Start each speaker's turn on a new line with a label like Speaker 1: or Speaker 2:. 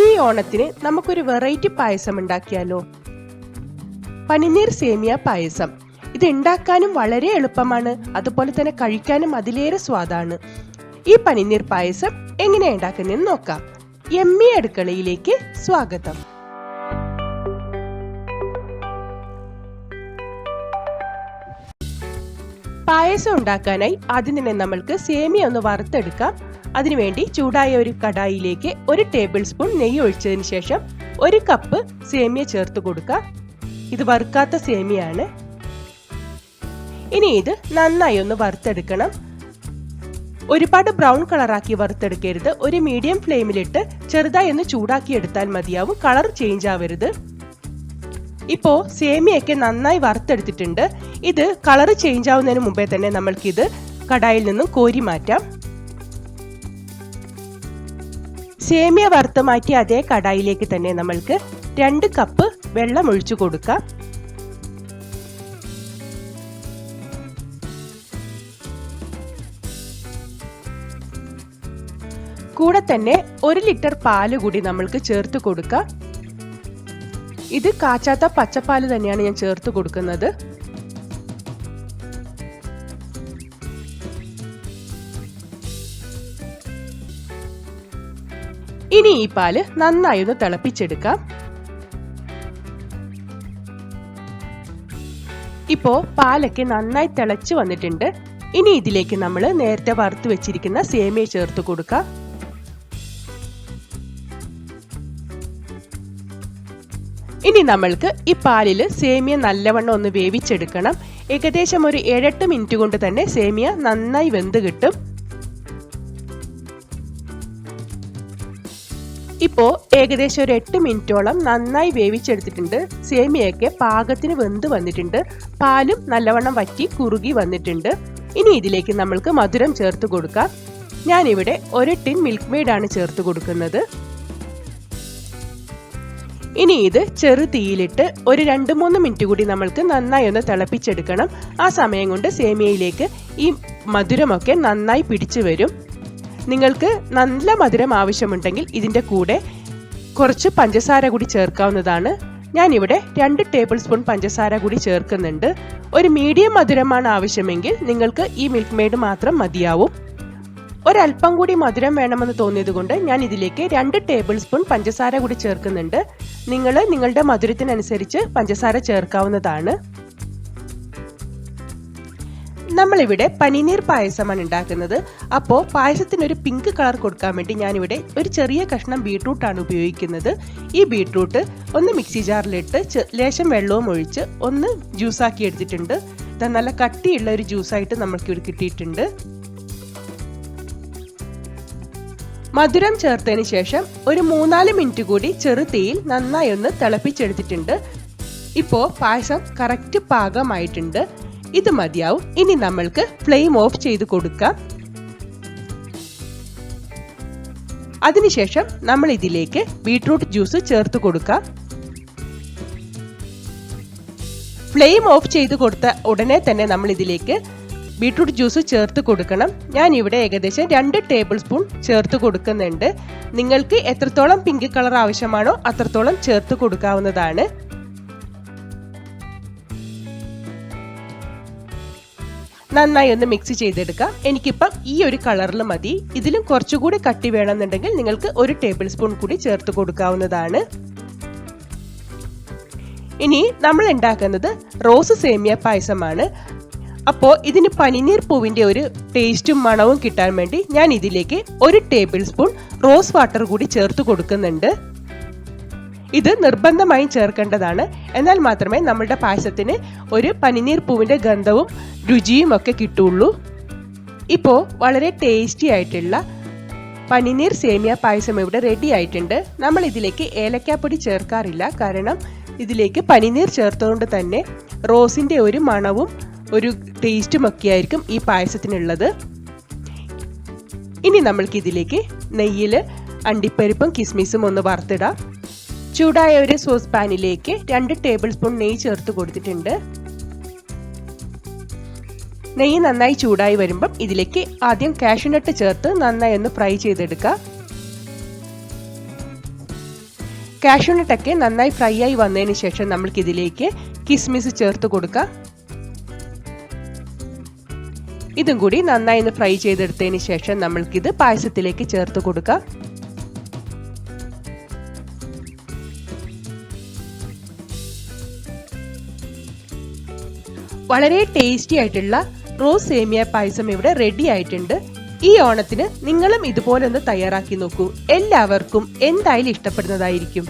Speaker 1: ഈ ഓണത്തിന് നമുക്കൊരു വെറൈറ്റി പായസം ഉണ്ടാക്കിയാലോ? പനിനീർ സേമിയ പായസം. ഇത് ഉണ്ടാക്കാനും വളരെ എളുപ്പമാണ്, അതുപോലെ തന്നെ കഴിക്കാനും അതിലേറെ സ്വാദാണ്. ഈ പനിനീർ പായസം എങ്ങനെ ഉണ്ടാക്കുന്നതെന്ന് നോക്കാം. യമ്മി അടുക്കളയിലേക്ക് സ്വാഗതം. പായസം ഉണ്ടാക്കാനായി ആദ്യം തന്നെ നമ്മൾക്ക് സേമിയ ഒന്ന് വറുത്തെടുക്കാം. അതിനുവേണ്ടി ചൂടായ ഒരു കടായിലേക്ക് 1 ടേബിൾ സ്പൂൺ നെയ്യ് ഒഴിച്ചതിന് ശേഷം 1 കപ്പ് സേമിയ ചേർത്ത് കൊടുക്കാം. ഇത് വറുക്കാത്ത സേമിയാണ്. ഇനി ഇത് നന്നായി ഒന്ന് വറുത്തെടുക്കണം. ഒരുപാട് ബ്രൗൺ കളറാക്കി വറുത്തെടുക്കരുത്. ഒരു മീഡിയം ഫ്ലെയിമിലിട്ട് ചെറുതായി ഒന്ന് ചൂടാക്കി എടുത്താൽ മതിയാവും. കളർ ചേഞ്ച് ആവരുത്. ഇപ്പോ സേമിയൊക്കെ നന്നായി വറുത്തെടുത്തിട്ടുണ്ട്. ഇത് കളർ ചേഞ്ച് ആവുന്നതിന് മുമ്പേ തന്നെ നമ്മൾക്കിത് കടായിൽ നിന്നും കോരി മാറ്റാം. സേമിയ വറുത്ത് മാറ്റിയ അതേ കടായിലേക്ക് തന്നെ നമ്മൾക്ക് 2 കപ്പ് വെള്ളം ഒഴിച്ചു കൊടുക്കാം. കൂടെ തന്നെ 1 ലിറ്റർ പാല് കൂടി നമ്മൾക്ക് ചേർത്ത് കൊടുക്കാം. ഇത് കാച്ചാത്ത പച്ചപ്പാല് തന്നെയാണ് ഞാൻ ചേർത്ത് കൊടുക്കുന്നത്. ഇനി ഈ പാല് നന്നായി ഒന്ന് തിളപ്പിച്ചെടുക്കാം. ഇപ്പോ പാലൊക്കെ നന്നായി തിളച്ചു വന്നിട്ടുണ്ട്. ഇനി ഇതിലേക്ക് നമ്മൾ നേരത്തെ വറുത്ത് വെച്ചിരിക്കുന്ന സേമിയ ചേർത്ത് കൊടുക്കാം. ഇനി നമ്മൾക്ക് ഈ പാലില് സേമിയ നല്ലവണ്ണം ഒന്ന് വേവിച്ചെടുക്കണം. ഏകദേശം ഒരു 7-8 മിനിറ്റ് കൊണ്ട് തന്നെ സേമിയ നന്നായി വെന്ത് കിട്ടും. ഇപ്പോ ഏകദേശം ഒരു 8 മിനിറ്റോളം നന്നായി വേവിച്ചെടുത്തിട്ടുണ്ട്. സേമിയൊക്കെ പാകത്തിന് വെന്ത് വന്നിട്ടുണ്ട്. പാലും നല്ലവണ്ണം വറ്റി കുറുകി വന്നിട്ടുണ്ട്. ഇനി ഇതിലേക്ക് നമ്മൾക്ക് മധുരം ചേർത്ത് കൊടുക്കാം. ഞാനിവിടെ 1 ടിൻ മിൽക്ക് മെയ്ഡ് ആണ് ചേർത്ത് കൊടുക്കുന്നത്. ഇനി ഇത് ചെറു തീയിലിട്ട് ഒരു 2-3 മിനിറ്റ് കൂടി നമ്മൾക്ക് നന്നായി ഒന്ന് തിളപ്പിച്ചെടുക്കണം. ആ സമയം കൊണ്ട് സേമിയയിലേക്ക് ഈ മധുരമൊക്കെ നന്നായി പിടിച്ചു വരും. നിങ്ങൾക്ക് നല്ല മധുരം ആവശ്യമുണ്ടെങ്കിൽ ഇതിൻ്റെ കൂടെ കുറച്ച് പഞ്ചസാര കൂടി ചേർക്കാവുന്നതാണ്. ഞാനിവിടെ 2 ടേബിൾ സ്പൂൺ പഞ്ചസാര കൂടി ചേർക്കുന്നുണ്ട്. ഒരു മീഡിയം മധുരമാണ് ആവശ്യമെങ്കിൽ നിങ്ങൾക്ക് ഈ മിൽക്ക് മെയ്ഡ് മാത്രം മതിയാവും. ഒരല്പം കൂടി മധുരം വേണമെന്ന് തോന്നിയത് കൊണ്ട് ഞാൻ ഇതിലേക്ക് 2 ടേബിൾ സ്പൂൺ പഞ്ചസാര കൂടി ചേർക്കുന്നുണ്ട്. നിങ്ങൾ നിങ്ങളുടെ മധുരത്തിനനുസരിച്ച് പഞ്ചസാര ചേർക്കാവുന്നതാണ്. നമ്മളിവിടെ പനിനീർ പായസമാണ് ഉണ്ടാക്കുന്നത്. അപ്പോൾ പായസത്തിന് ഒരു പിങ്ക് കളർ കൊടുക്കാൻ വേണ്ടി ഞാനിവിടെ ഒരു ചെറിയ കഷ്ണം ബീട്രൂട്ടാണ് ഉപയോഗിക്കുന്നത്. ഈ ബീട്രൂട്ട് ഒന്ന് മിക്സി ജാറിലിട്ട് ലേശം വെള്ളവും ഒഴിച്ച് ഒന്ന് ജ്യൂസാക്കി എടുത്തിട്ടുണ്ട്. ഇത് നല്ല കട്ടിയുള്ള ഒരു ജ്യൂസായിട്ട് നമ്മൾക്കിവിടെ കിട്ടിയിട്ടുണ്ട്. മധുരം ചേർത്തതിന് ശേഷം ഒരു 3-4 മിനിറ്റ് കൂടി ചെറു തീയിൽ നന്നായി ഒന്ന് തിളപ്പിച്ചെടുത്തിട്ടുണ്ട്. ഇപ്പോൾ പായസം കറക്റ്റ് പാകമായിട്ടുണ്ട്. ഇത് മതിയാവും. ഇനി നമ്മൾക്ക് ഫ്ലെയിം ഓഫ് ചെയ്ത് കൊടുക്കാം. അതിനുശേഷം നമ്മൾ ഇതിലേക്ക് ബീട്രൂട്ട് ജ്യൂസ് ചേർത്ത് കൊടുക്കാം. ഫ്ലെയിം ഓഫ് ചെയ്ത് കൊടുത്ത ഉടനെ തന്നെ നമ്മൾ ഇതിലേക്ക് ബീട്രൂട്ട് ജ്യൂസ് ചേർത്ത് കൊടുക്കണം. ഞാൻ ഇവിടെ ഏകദേശം 2 ടേബിൾ സ്പൂൺ ചേർത്ത് കൊടുക്കുന്നുണ്ട്. നിങ്ങൾക്ക് എത്രത്തോളം പിങ്ക് കളർ ആവശ്യമാണോ അത്രത്തോളം ചേർത്ത് കൊടുക്കാവുന്നതാണ്. നന്നായി ഒന്ന് മിക്സ് ചെയ്തെടുക്കാം. എനിക്കിപ്പം ഈ ഒരു കളറിൽ മതി. ഇതിലും കുറച്ചുകൂടി കട്ടി വേണമെന്നുണ്ടെങ്കിൽ നിങ്ങൾക്ക് 1 ടേബിൾ സ്പൂൺ കൂടി ചേർത്ത് കൊടുക്കാവുന്നതാണ്. ഇനി നമ്മൾ ഉണ്ടാക്കുന്നത് റോസ് സേമിയ പായസമാണ്. അപ്പോൾ ഇതിന് പനിനീർ പൂവിൻ്റെ ഒരു ടേസ്റ്റും മണവും കിട്ടാൻ വേണ്ടി ഞാൻ ഇതിലേക്ക് 1 ടേബിൾ സ്പൂൺ റോസ് വാട്ടർ കൂടി ചേർത്ത് കൊടുക്കുന്നുണ്ട്. ഇത് നിർബന്ധമായും ചേർക്കേണ്ടതാണ്. എന്നാൽ മാത്രമേ നമ്മളുടെ പായസത്തിന് ഒരു പനിനീർ പൂവിൻ്റെ ഗന്ധവും രുചിയും ഒക്കെ കിട്ടുള്ളൂ. ഇപ്പോൾ വളരെ ടേസ്റ്റി ആയിട്ടുള്ള പനിനീർ സേമിയ പായസം ഇവിടെ റെഡി ആയിട്ടുണ്ട്. നമ്മൾ ഇതിലേക്ക് ഏലക്കാപ്പൊടി ചേർക്കാറില്ല. കാരണം ഇതിലേക്ക് പനിനീർ ചേർത്തുകൊണ്ട് തന്നെ റോസിൻ്റെ ഒരു മണവും ഒരു ടേസ്റ്റും ഒക്കെ ആയിരിക്കും ഈ പായസത്തിനുള്ളത്. ഇനി നമ്മൾക്ക് ഇതിലേക്ക് നെയ്യിൽ അണ്ടിപ്പരിപ്പും കിസ്മിസും ഒന്ന് വറുത്തിടാം. ചൂടായ ഒരു സോസ് പാനിലേക്ക് 2 ടേബിൾ സ്പൂൺ നെയ്യ് ചേർത്ത് കൊടുത്തിട്ടുണ്ട്. നെയ്യ് നന്നായി ചൂടായി വരുമ്പം ഇതിലേക്ക് ആദ്യം കാഷ്യൂനട്ട് ചേർത്ത് നന്നായി ഒന്ന് ഫ്രൈ ചെയ്തെടുക്കുക. കാഷ്യൂനട്ടൊക്കെ നന്നായി ഫ്രൈ ആയി വന്നതിന് ശേഷം നമ്മൾക്ക് ഇതിലേക്ക് കിസ്മിസ് ചേർത്ത് കൊടുക്കാം. ഇതും കൂടി നന്നായി ഒന്ന് ഫ്രൈ ചെയ്തെടുത്തതിന് ശേഷം നമ്മൾക്കിത് പായസത്തിലേക്ക് ചേർത്ത് കൊടുക്കാം. വളരെ ടേസ്റ്റി ആയിട്ടുള്ള റോസ് സേമിയ പായസം ഇവിടെ റെഡി ആയിട്ടുണ്ട്. ഈ ഓണത്തിന് നിങ്ങളും ഇതുപോലെ ഒന്ന് തയ്യാറാക്കി നോക്കൂ. എല്ലാവർക്കും എന്തായാലും ഇഷ്ടപ്പെടുന്നതായിരിക്കും.